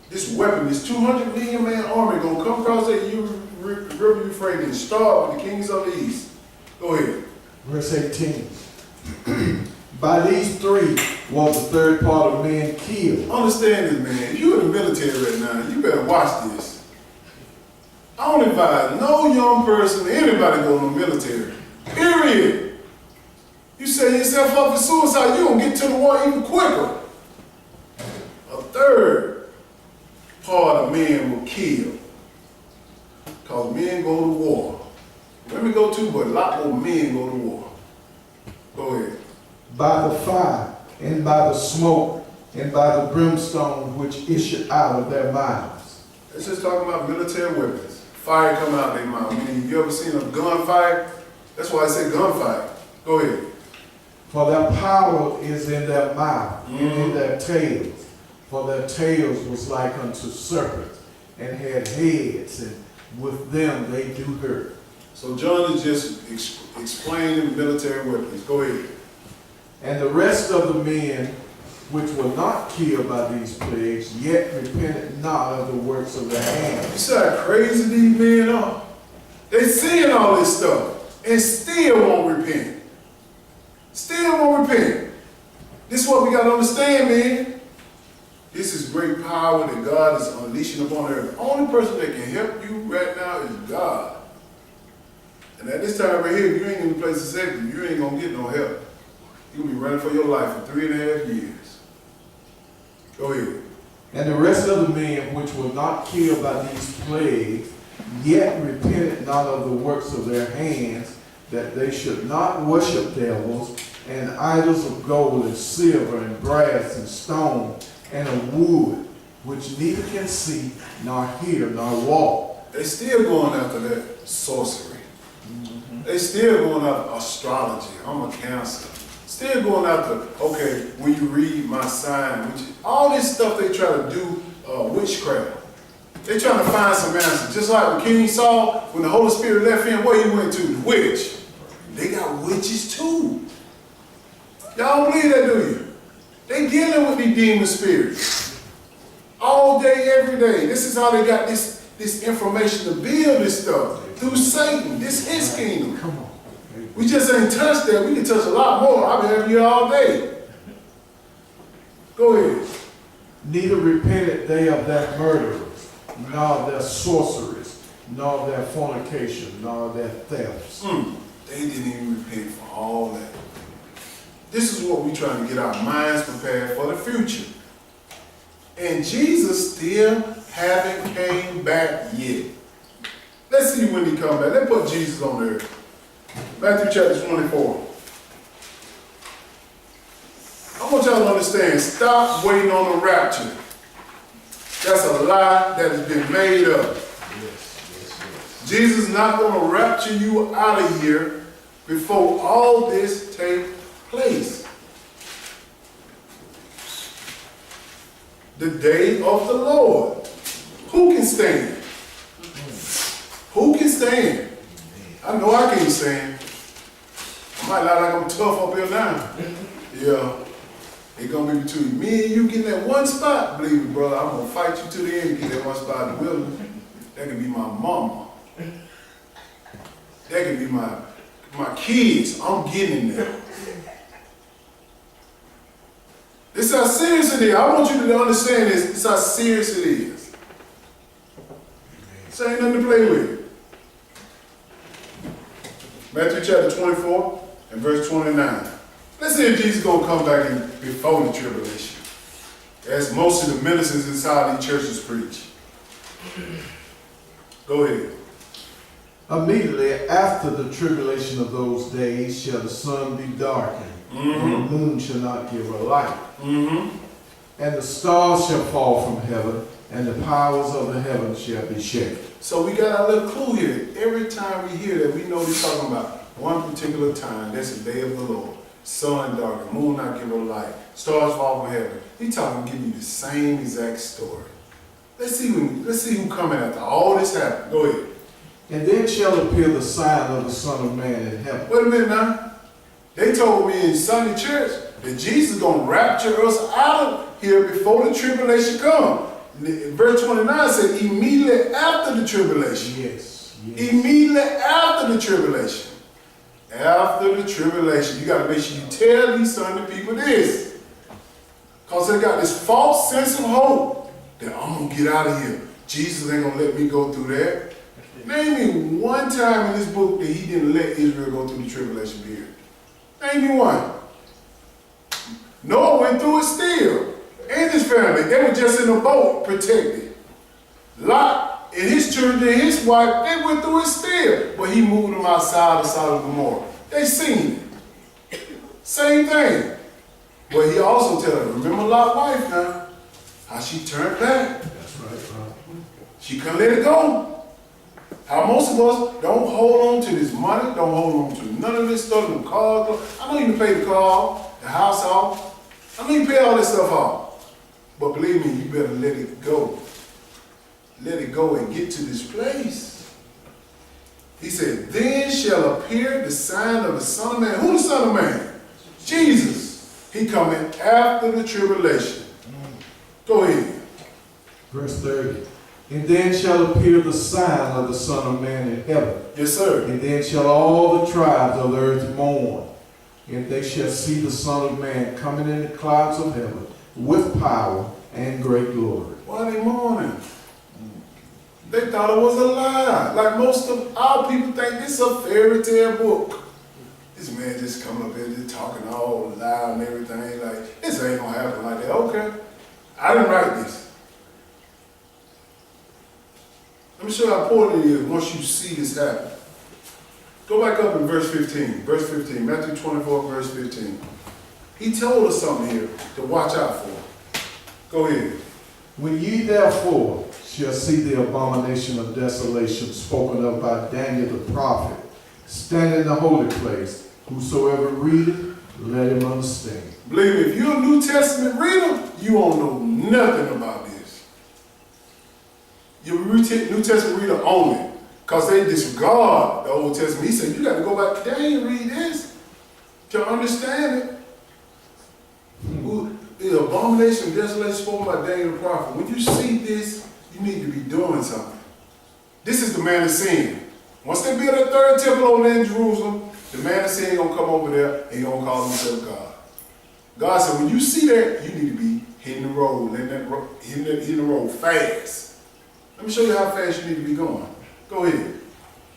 this weapon, this 200 million man army gonna come across that river Euphrates and start with the kings of the east. Go ahead. Verse 18. By these three was the third part of men killed. Understand this, man. If you're in the military right now, you better watch this. I don't advise no young person, anybody go in the military. Period. You set yourself up for suicide, you're gonna get to the war even quicker. A third part of men will kill. Because men go to war. Women go too, but a lot more men go to war. Go ahead. By the fire, and by the smoke, and by the brimstone which issued out of their mouths. It's just talking about military weapons. Fire come out of their mouth. Meaning, you ever seen a gunfight? That's why I say gunfight. Go ahead. For their power is in their mouth, and in their tails. For their tails was like unto serpents, and had heads, and with them they do hurt. So John is just explaining military weapons. Go ahead. And the rest of the men which were not killed by these plagues, yet repented not of the works of their hands. You see how crazy these men are? They seeing all this stuff and still won't repent. Still won't repent. This is what we got to understand, man. This is great power that God is unleashing upon earth. The only person that can help you right now is God. And at this time right here, if you ain't in the place of safety, you ain't going to get no help. You'll be running for your life for 3.5 years. Go ahead. And the rest of the men which were not killed by these plagues, yet repented not of the works of their hands, that they should not worship devils and idols of gold and silver and brass and stone and of wood, which neither can see, nor hear, nor walk. They still going after that sorcery. They still going after astrology. I'm a Cancer. Still going after, okay, when you read my sign, all this stuff they try to do, witchcraft. They trying to find some answers. Just like when King Saul, when the Holy Spirit left him, where he went to? The witch. They got witches too. Y'all don't believe that, do you? They dealing with these demon spirits. All day, every day. This is how they got this information to build this stuff. Through Satan. This is his kingdom. Come on. We just ain't touched that. We can touch a lot more. I've been having you all day. Go ahead. Neither repented they of their murderers, nor of their sorceries, nor of their fornication, nor of their thefts. They didn't even repent for all that. This is what we're trying to get our minds prepared for the future. And Jesus still haven't came back yet. Let's see when he come back. Let's put Jesus on the earth. Matthew chapter 24. I want y'all to understand, stop waiting on the rapture. That's a lie that has been made up. Jesus is not going to rapture you out of here before all this takes place. The day of the Lord. Who can stand? Who can stand? I know I can't stand. I might look like I'm tough up here now. Yeah. It's going to be between me and you getting that one spot. Believe me, brother, I'm going to fight you to the end to get that one spot in the wilderness. That can be my mama. That can be my kids. I'm getting in there. This is how serious it is. I want you to understand this. This is how serious it is. This ain't nothing to play with. Matthew chapter 24 and verse 29. Let's see if Jesus is going to come back before the tribulation. As most of the ministers inside these churches preach. Go ahead. Immediately after the tribulation of those days shall the sun be darkened, and the moon shall not give her light. And the stars shall fall from heaven, and the powers of the heavens shall be shaken. So we got our little clue here. Every time we hear that, we know they're talking about one particular time. That's the day of the Lord. Sun darkened, moon not give her light, stars fall from heaven. He's talking, giving you the same exact story. Let's see who coming after all this happened. Go ahead. And then shall appear the sign of the Son of Man in heaven. Wait a minute now. They told me in Sunday church that Jesus is going to rapture us out of here before the tribulation comes. Verse 29 said, immediately after the tribulation. Yes. Immediately after the tribulation. After the tribulation. You got to make sure you tell these Sunday people this. Because they got this false sense of hope that I'm going to get out of here. Jesus ain't going to let me go through that. Name me one time in this book that he didn't let Israel go through the tribulation period. Name me one. Noah went through it still. And his family. They were just in a boat protected. Lot and his children and his wife, they went through it still. But he moved them outside of Sodom and Gomorrah. They seen it. Same thing. But he also tells them, remember Lot's wife now, how she turned back. That's right, bro. She couldn't let it go. How most of us don't hold on to this money, don't hold on to none of this stuff, no cars. I know you can pay the car off, the house off. I know you pay all this stuff off. But believe me, you better let it go. Let it go and get to this place. He said, then shall appear the sign of the Son of Man. Who the Son of Man? Jesus. He coming after the tribulation. Go ahead. Verse 30. And then shall appear the sign of the Son of Man in heaven. Yes, sir. And then shall all the tribes of the earth mourn. And they shall see the Son of Man coming in the clouds of heaven with power and great glory. Why are they mourning? They thought it was a lie. Like most of our people think this is a fairy tale book. This man just coming up here just talking all loud and everything. Like, this ain't gonna happen like that. Okay. I didn't write this. Let me show you how important it is once you see this happen. Go back up in verse 15. Verse 15. Matthew 24, verse 15. He told us something here to watch out for. Go ahead. When ye therefore shall see the abomination of desolation spoken of by Daniel the prophet, stand in the holy place, whosoever readeth, let him understand. Believe me, if you're a New Testament reader, you won't know nothing about this. You're a New Testament reader only, because they disregard the Old Testament. He said, you got to go back to Daniel and read this to understand it. The abomination of desolation spoken by Daniel the prophet. When you see this, you need to be doing something. This is the man of sin. Once they build that third temple over there in Jerusalem, the man of sin gonna come over there and he gonna call himself God. God said, when you see that, you need to be hitting the road, hitting the road fast. Let me show you how fast you need to be going. Go ahead.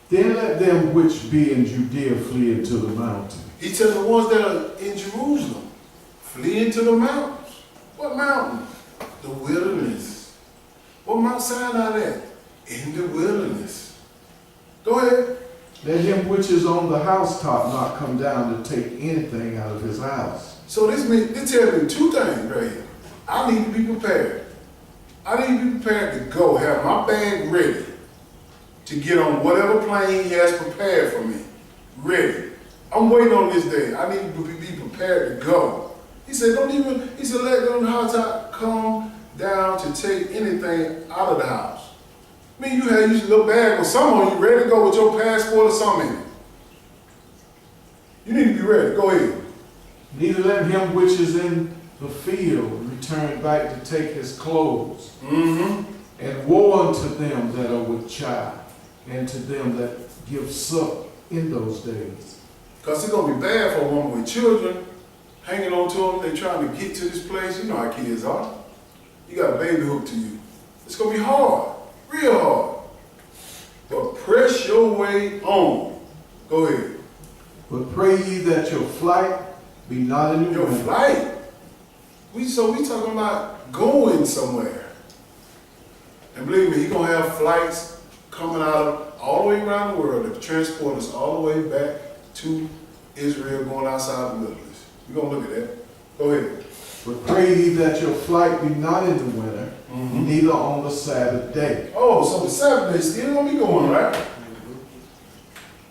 Then let them which be in Judea flee into the mountains. He tells the ones that are in Jerusalem, flee into the mountains. What mountain? The wilderness. What Mount Sinai at? In the wilderness. Go ahead. Let him which is on the housetop not come down to take anything out of his house. So this tells me two things right here. I need to be prepared. I need to be prepared to go, have my bag ready to get on whatever plane he has prepared for me. Ready. I'm waiting on this day. I need to be prepared to go. He said, let them housetop come down to take anything out of the house. I mean, you had your little bag or something on you, ready to go with your passport or something in it. You need to be ready. Go ahead. Neither let him which is in the field return back to take his clothes. Mm-hmm. And woe unto them that are with child, and to them that give suck in those days. Because it's going to be bad for a woman with children hanging on to them. They're trying to get to this place. You know how kids are. You got a baby hooked to you. It's going to be hard. Real hard. But press your way on. Go ahead. But pray ye that your flight be not in the Your wind. flight. We talking about going somewhere. And believe me, he's going to have flights coming out all the way around the world to transport us all the way back to Israel, going outside the Middle East. We're going to look at that. Go ahead. But pray ye that your flight be not in the winter, neither on the Sabbath day. Oh, so the Sabbath day still going to be going, right?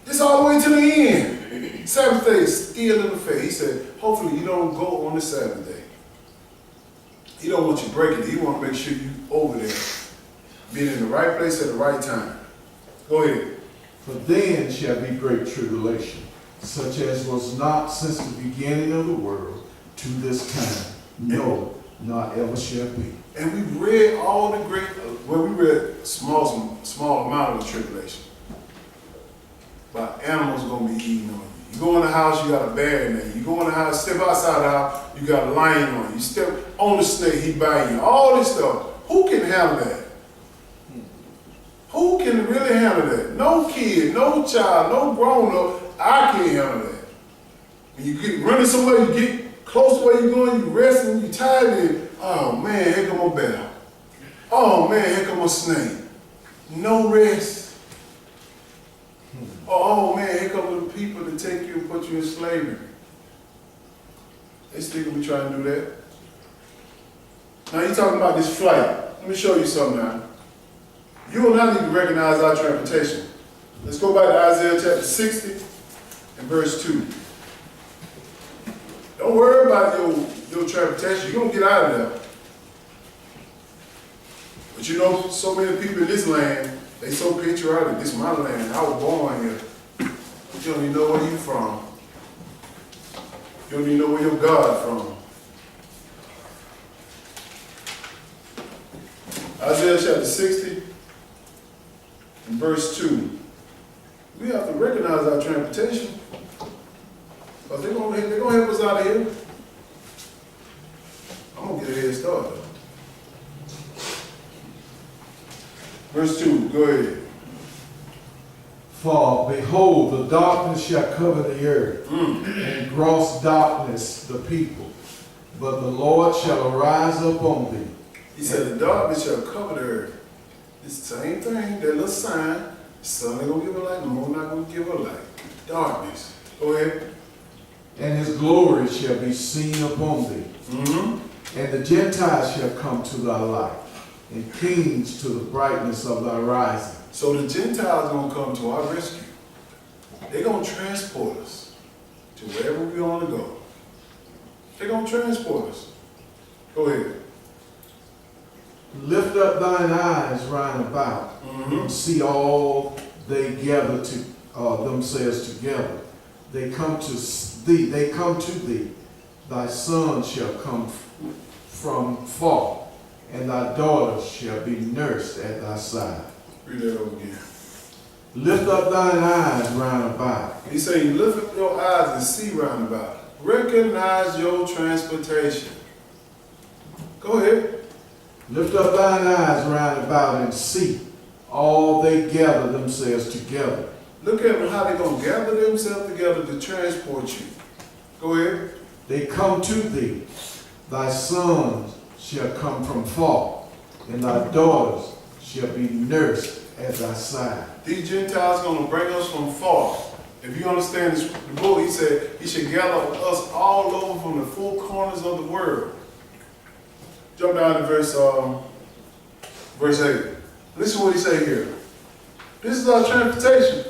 This all the way to the end. Sabbath day is still in the faith. He said, hopefully you don't go on the Sabbath day. He don't want you breaking it. He want to make sure you over there, being in the right place at the right time. Go ahead. For then shall be great tribulation, such as was not since the beginning of the world to this time, no, not ever shall be. And we read all the great, well, we read small amount of the tribulation. But animals gonna be eating on you. You go in the house, you got a bear in there. You go in the house, step outside the house, you got a lion on you. You step on the snake, he bite you. All this stuff. Who can handle that? Who can really handle that? No kid, no child, no grown up. I can't handle that. When you get running somewhere, you get close to where you're going, you resting, you tired, and oh man, here come a bear. Oh man, here come a snake. No rest. Oh man, here come the people to take you and put you in slavery. They still gonna be trying to do that. Now you're talking about this flight. Let me show you something now. You and I need to recognize our transportation. Let's go back to Isaiah chapter 60 and verse 2. Don't worry about your transportation. You're going to get out of there. But you know, so many people in this land, they so patriotic. This is my land. I was born here. But you don't even know where you're from. You don't even know where your God from. Isaiah chapter 60 and verse 2. We have to recognize our transportation. Because they're going to help us out of here. I'm going to get a head start though. Verse 2, go ahead. For behold, the darkness shall cover the earth, and gross darkness the people. But the Lord shall arise upon thee. He said, the darkness shall cover the earth. It's the same thing, that little sign. The sun ain't gonna give a light, the moon not gonna give a light. Darkness. Go ahead. And his glory shall be seen upon thee. And the Gentiles shall come to thy light, and kings to the brightness of thy rising. So the Gentiles gonna come to our rescue. They're gonna transport us to wherever we want to go. They're gonna transport us. Go ahead. Lift up thine eyes round about, and see all they gather to themselves together. They come to thee. Thy sons shall come from far, and thy daughters shall be nursed at thy side. Read that over again. Lift up thine eyes round about. He's saying, lift up your eyes and see round about. Recognize your transportation. Go ahead. Lift up thine eyes round about and see all they gather themselves together. Look at them, how they're going to gather themselves together to transport you. Go ahead. They come to thee. Thy sons shall come from far, and thy daughters shall be nursed at thy side. These Gentiles going to bring us from far. If you understand this, the book, he said he should gather us all over from the four corners of the world. Jump down to verse 8. Listen to what he say here. This is our transportation.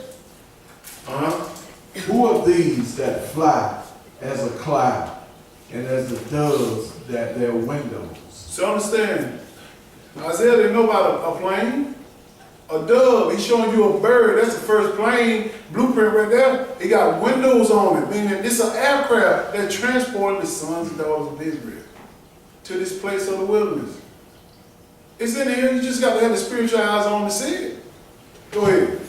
Who are these that fly as a cloud, and as the doves that their windows? So understand, Isaiah didn't know about a plane. A dove, he's showing you a bird. That's the first plane blueprint right there. It got windows on it, meaning it's an aircraft that transported the sons and daughters of Israel to this place of the wilderness. It's in here. You just got to have the spiritual eyes on to see it. Go ahead.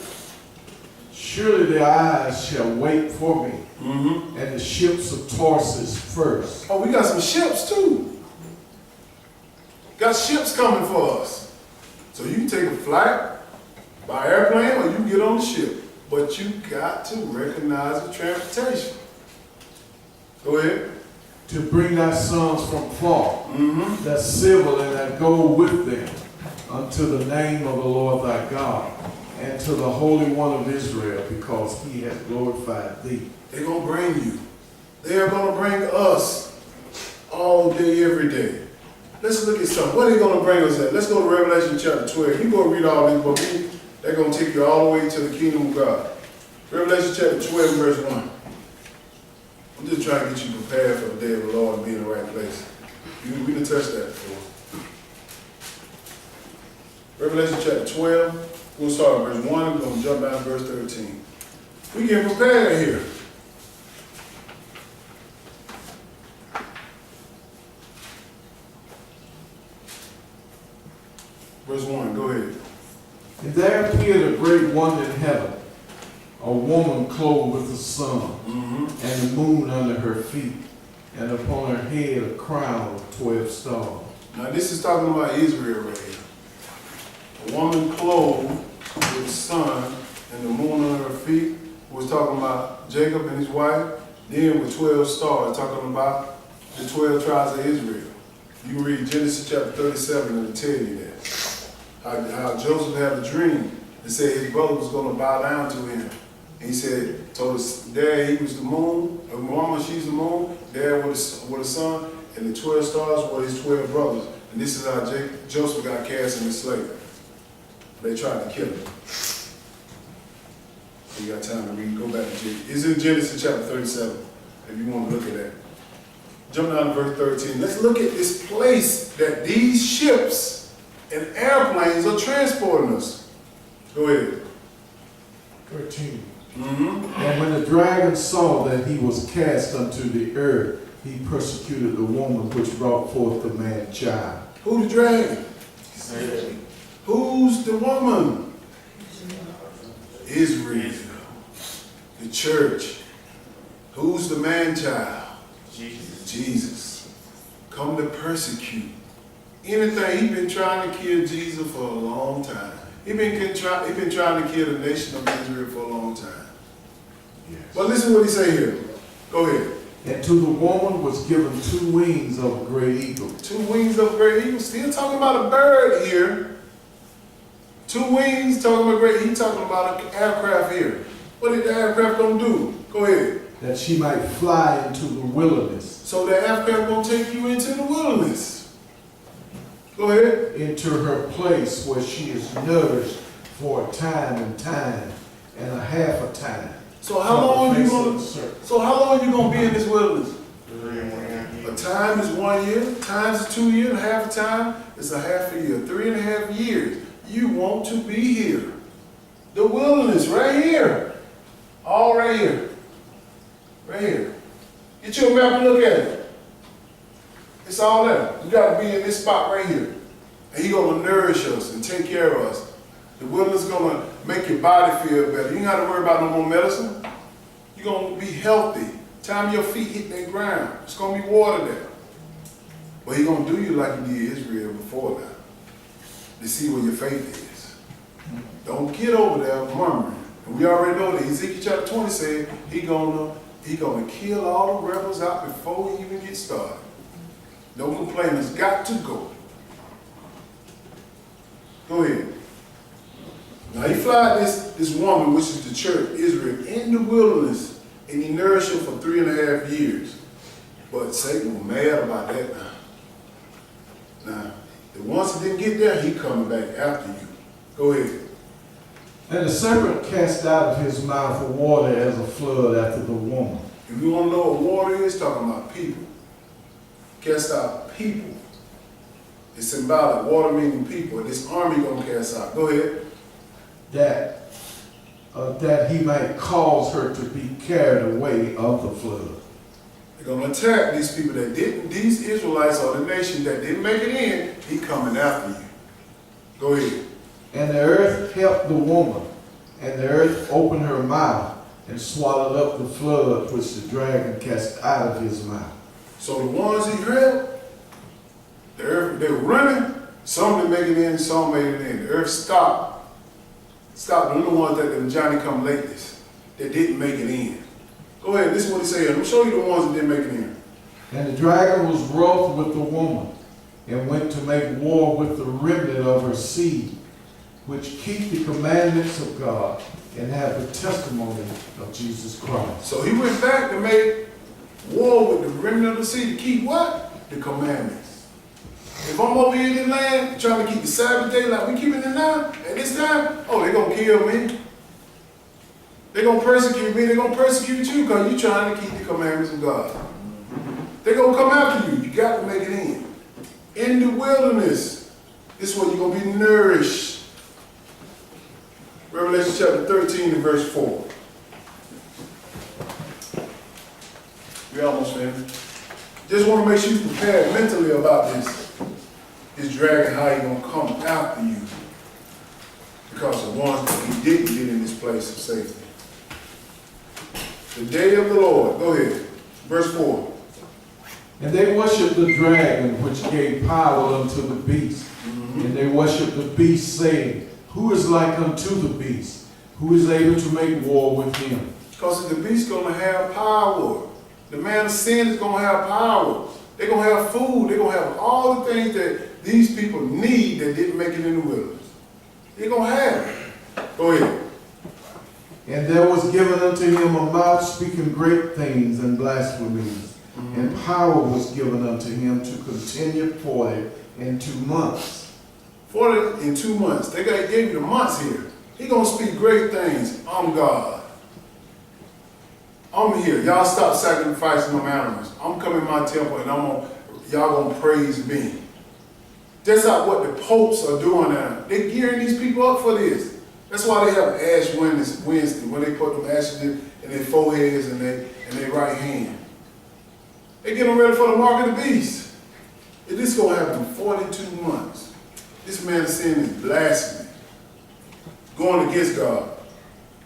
Surely their eyes shall wait for me, and the ships of Tarsus first. Oh, we got some ships too. Got ships coming for us. So you can take a flight by airplane or you can get on the ship. But you got to recognize the transportation. Go ahead. To bring thy sons from far, that civil and that go with them, unto the name of the Lord thy God, and to the Holy One of Israel, because he has glorified thee. They're going to bring you. They are going to bring us all day, every day. Let's look at something. What are they going to bring us at? Let's go to Revelation chapter 12. You go read all this, but they're going to take you all the way to the kingdom of God. Revelation chapter 12, verse 1. I'm just trying to get you prepared for the day of the Lord and be in the right place. We didn't touch that before. Revelation chapter 12, we'll start at verse 1, we're going to jump down to verse 13. We get prepared here. Verse 1, go ahead. And there appeared a great wonder in heaven, a woman clothed with the sun, Mm-hmm. and the moon under her feet, and upon her head a crown of 12 stars. Now this is talking about Israel right here. A woman clothed with the sun and the moon under her feet. Was talking about Jacob and his wife. Then with 12 stars, talking about the 12 tribes of Israel. You can read Genesis chapter 37 and it'll tell you that. How Joseph had a dream and said his brother was going to bow down to him. And he said, told his dad he was the moon, a woman she's the moon, dad was the sun, and the 12 stars were his 12 brothers. And this is how Joseph got cast into slavery. They tried to kill him. You got time to read, go back to Genesis. It's in Genesis chapter 37, if you want to look at that. Jump down to verse 13. Let's look at this place that these ships and airplanes are transporting us. Go ahead. 13. Mm-hmm. And when the dragon saw that he was cast unto the earth, he persecuted the woman which brought forth the man child. Who the dragon? Who's the woman? Israel. The church. Who's the man child? Jesus. Come to persecute. Anything, he's been trying to kill Jesus for a long time. He's been trying to kill the nation of Israel for a long time. Yes. But listen what he say here. Go ahead. And to the woman was given 2 wings of a great eagle. 2 wings of a great eagle. Still talking about a bird here. 2 wings, talking about great. He's talking about an aircraft here. What did the aircraft gonna do? Go ahead. That she might fly into the wilderness. So the aircraft gonna take you into the wilderness. Go ahead. Into her place where she is nourished for a time and a half a time. So how long you gonna? Sir. So how long you gonna be in this wilderness? A time is 1 year. Times is 2 years. Half a time is a half a year. 3.5 years. You want to be here. The wilderness right here. All right here. Right here. Get your map and look at it. It's all there. You got to be in this spot right here. And He's going to nourish us and take care of us. The wilderness is going to make your body feel better. You ain't got to worry about no more medicine. You're going to be healthy. Time your feet hit that ground. It's going to be water there. But He's going to do you like He did Israel before that. To see where your faith is. Don't get over there murmuring. And we already know that Ezekiel chapter 20 said He gonna kill all the rebels out before we even get started. No complainers got to go. Go ahead. Now He flied this woman, which is the church, Israel, in the wilderness, and He nourished her for 3.5 years. But Satan was mad about that now. Now, the ones that didn't get there, he coming back after you. Go ahead. And the serpent cast out of his mouth a water as a flood after the woman. If you want to know what water is, talking about people. Cast out people. It's symbolic. Water meaning people. And this army gonna cast out. Go ahead. That he might cause her to be carried away of the flood. They're gonna attack these people that didn't. These Israelites or the nation that didn't make it in. He coming after you. Go ahead. And the earth helped the woman, and the earth opened her mouth and swallowed up the flood which the dragon cast out of his mouth. So the ones he helped, the earth, they were running. Some didn't make it in, some made it in. The earth stopped. Stopped the little ones that the Johnny come latelys that didn't make it in. Go ahead, this is what he said. Let me show you the ones that didn't make it in. And the dragon was wroth with the woman, and went to make war with the remnant of her seed, which keep the commandments of God and have the testimony of Jesus Christ. So he went back to make war with the remnant of the seed to keep what? The commandments. If I'm over here in the land trying to keep the Sabbath day like we keeping it now, at this time, oh, they're going to kill me. They're going to persecute me. They're going to persecute you because you're trying to keep the commandments of God. They're going to come after you. You got to make it in. In the wilderness, this is where you're going to be nourished. Revelation chapter 13 and verse 4. We almost finished. Just want to make sure you're prepared mentally about this this dragon, how he gonna come after you. Because the ones that he didn't get in this place of safety. The day of the Lord. Go ahead. Verse 4. And they worshiped the dragon, which gave power unto the beast. And they worshiped the beast, saying, Who is like unto the beast? Who is able to make war with him? Because the beast gonna have power. The man of sin is gonna have power. They're gonna have food. They're gonna have all the things that these people need that didn't make it in the wilderness. They're gonna have it. Go ahead. And there was given unto him a mouth speaking great things and blasphemies. And power was given unto him to continue 40 months. 40 in 2 months. They gave you the months here. He gonna speak great things. I'm God. I'm here. Y'all stop sacrificing them animals. I'm coming to my temple and y'all gonna praise me. That's not what the popes are doing now. They're gearing these people up for this. That's why they have Ash Wednesday, when they put them ashes in their foreheads and their right hand. They get them ready for the mark of the beast. And this is gonna happen in 42 months. This man's sin is blasphemy, going against God.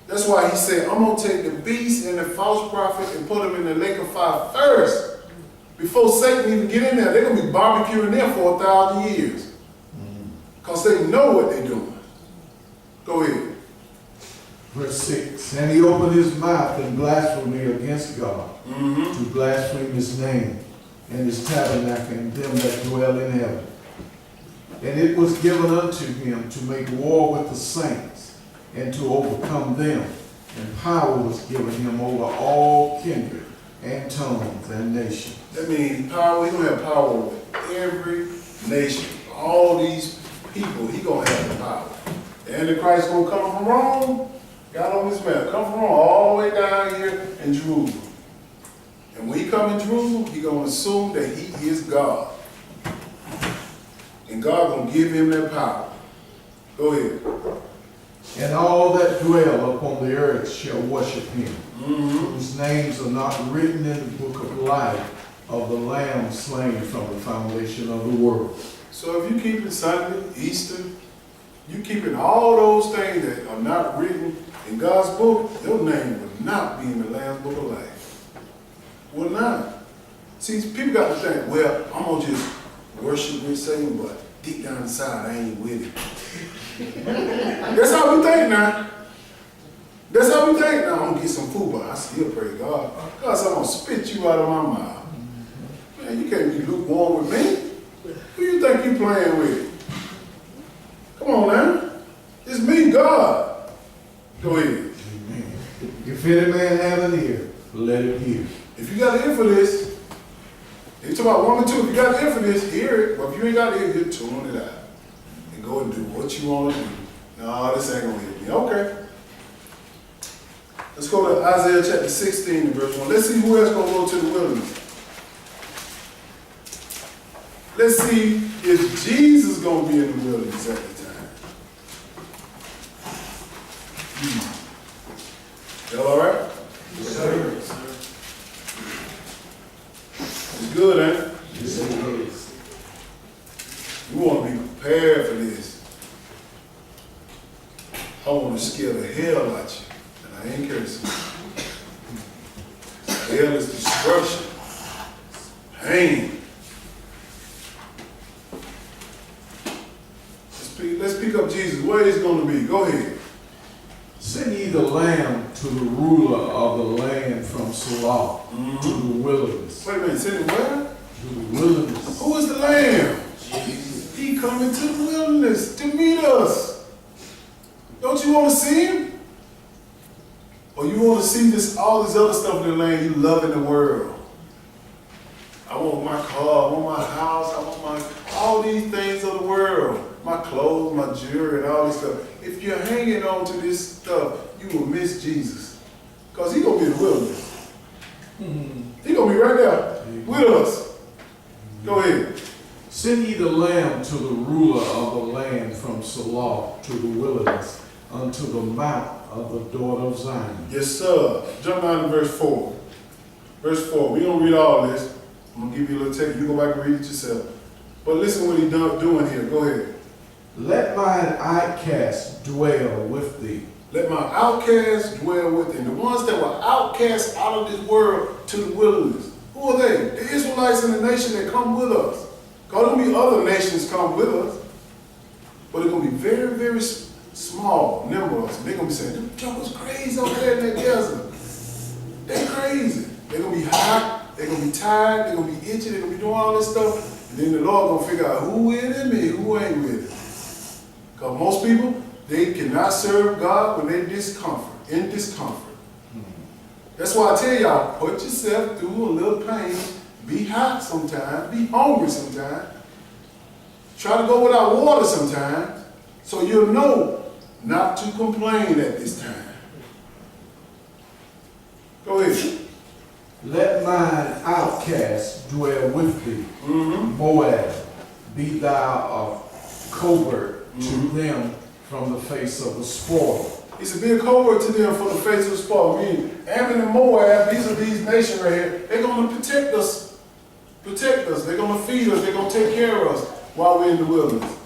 That's why he said, I'm gonna take the beast and the false prophet and put them in the lake of fire first. Before Satan even get in there, they're gonna be barbecuing there for 1,000 years. Because they know what they're doing. Go ahead. Verse 6. And he opened his mouth in blasphemy against God, to blaspheme his name and his tabernacle and them that dwell in heaven. And it was given unto him to make war with the saints and to overcome them. And power was given him over all kindred and tongues and nations. That means power. He's gonna have power over every nation. All these people, he gonna have the power. The Antichrist gonna come from Rome. Got on this map. Come from Rome all the way down here in Jerusalem. And when he come in Jerusalem, he gonna assume that he is God. And God gonna give him that power. Go ahead. And all that dwell upon the earth shall worship him, whose names are not written in the book of life of the Lamb slain from the foundation of the world. So if you keep it Sunday, Easter, you keeping all those things that are not written in God's book, your name will not be in the Lamb's book of life. Will not. See, people got to think, well, I'm gonna just worship with Satan, but deep down inside, I ain't with it. That's how we think now. That's how we think now. I'm gonna get some food, but I still pray God. God said, I'm gonna spit you out of my mouth. Man, you can't be lukewarm with me. Who you think you playing with? Come on now. It's me, God. Go ahead. Amen. If any man have an ear, let it hear. If you got an ear for this, they talk about 1 or 2. If you got an ear for this, hear it. But if you ain't got an ear, you tune it out. And go and do what you want to do. No, this ain't going to hit me. Okay. Let's go to Isaiah chapter 16 and verse 1. Let's see who else going to go to the wilderness. Let's see if Jesus is going to be in the wilderness at the time. Y'all all right? Yes, sir. It's good, ain't it? Yes, it is. We want to be prepared for this. I want to scare the hell out you. And I ain't cursing. Hell is destruction. Pain. Let's pick up Jesus. Where is he going to be? Go ahead. Send ye the lamb to the ruler of the land from Salah to the wilderness. Wait a minute. Send him where? To the wilderness. Who is the lamb? Jesus. He coming to the wilderness to meet us. Don't you want to see him? Or you want to see all this other stuff in the land you love in the world? I want my car, I want my house, I want all these things of the world. My clothes, my jewelry, and all this stuff. If you're hanging on to this stuff, you will miss Jesus. Because he's going to be in the wilderness. He's going to be right there with us. Go ahead. Send ye the lamb to the ruler of the land from Salah to the wilderness, unto the mount of the daughter of Zion. Yes, sir. Jump down to verse 4. Verse 4. We don't read all this. I'm going to give you a little text. You go back and read it yourself. But listen what he doing here. Go ahead. Let mine outcasts dwell with thee. Let my outcasts dwell with thee. The ones that were outcasts out of this world to the wilderness. Who are they? The Israelites in the nation that come with us. Because there'll be other nations come with us. But it's going to be very, very small numbers. And they're going to be saying, them jokers crazy over there in that desert. They're crazy. They're going to be hot. They're going to be tired. They're going to be itchy. They're going to be doing all this stuff. And then the Lord going to figure out who with me, who ain't with it. Because most people, they cannot serve God when they're in discomfort. That's why I tell y'all, put yourself through a little pain. Be hot sometimes. Be hungry sometimes. Try to go without water sometimes. So you'll know not to complain at this time. Go ahead. Let mine outcasts dwell with thee. Moab, be thou a covert to them from the face of the spoil. He said, be a covert to them from the face of the spoil. I mean, Ammon and Moab, these are these nations right here. They're going to protect us. Protect us. They're going to feed us. They're going to take care of us while we're in the wilderness.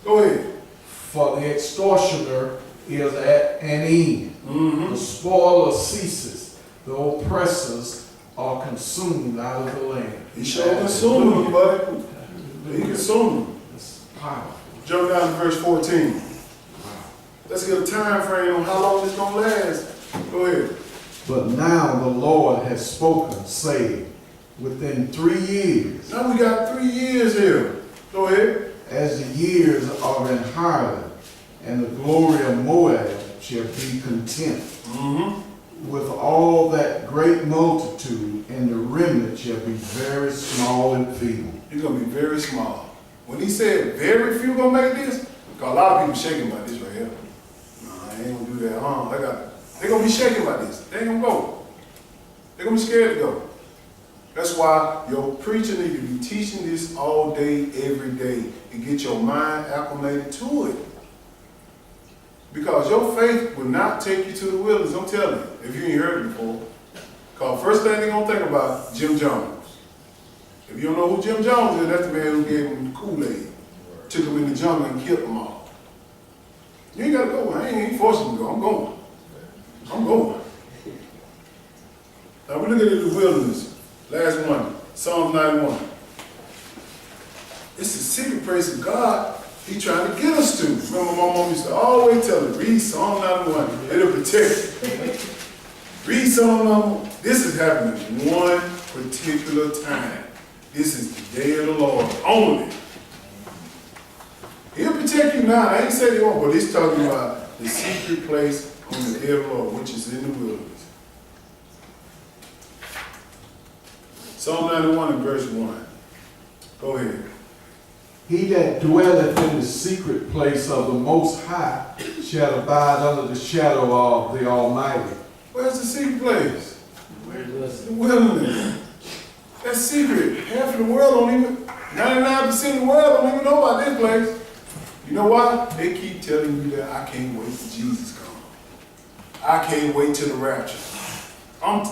Go ahead. For the extortioner is at an end. The spoiler ceases. The oppressors are consumed out of the land. He sure consumed them, buddy. He consumed them. It's powerful. Jump down to verse 14. Let's get a time frame on how long it's going to last. Go ahead. But now the Lord has spoken, saying, within 3 years, Now we got 3 years here. Go ahead. as the years are in Hiram, and the glory of Moab shall be content. With all that great multitude, and the remnant shall be very small and feeble. You're going to be very small. When he said very few going to make this, because a lot of people shaking about this right here. No, I ain't going to do that. They're going to be shaking about this. They ain't going to go. They're going to be scared to go. That's why your preacher need to be teaching this all day, every day, and get your mind acclimated to it. Because your faith will not take you to the wilderness, I'm telling you, if you ain't heard it before. Because first thing they're going to think about, Jim Jones. If you don't know who Jim Jones is, that's the man who gave him the Kool-Aid. Took him in the jungle and killed them all. You ain't got to go. I ain't forcing you to go. I'm going. I'm going. Now we're looking at the wilderness. Last one, Psalm 91. It's the secret place of God He's trying to get us to. Remember my mom used to always tell me, read Psalm 91. It'll protect you. Read Psalm 91. This is happening one particular time. This is the day of the Lord. Only. He'll protect you now. I ain't saying he won't, but he's talking about the secret place on the day of the Lord, which is in the wilderness. Psalm 91 and verse 1. Go ahead. He that dwelleth in the secret place of the Most High shall abide under the shadow of the Almighty. Where's the secret place? The wilderness. That's secret. Half of the world don't even, 99% of the world don't even know about this place. You know why? They keep telling you that I can't wait till Jesus comes. I can't wait till the rapture.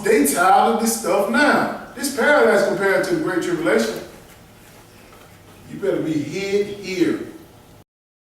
They tired of this stuff now. This paradise compared to the Great Tribulation. You better be hid here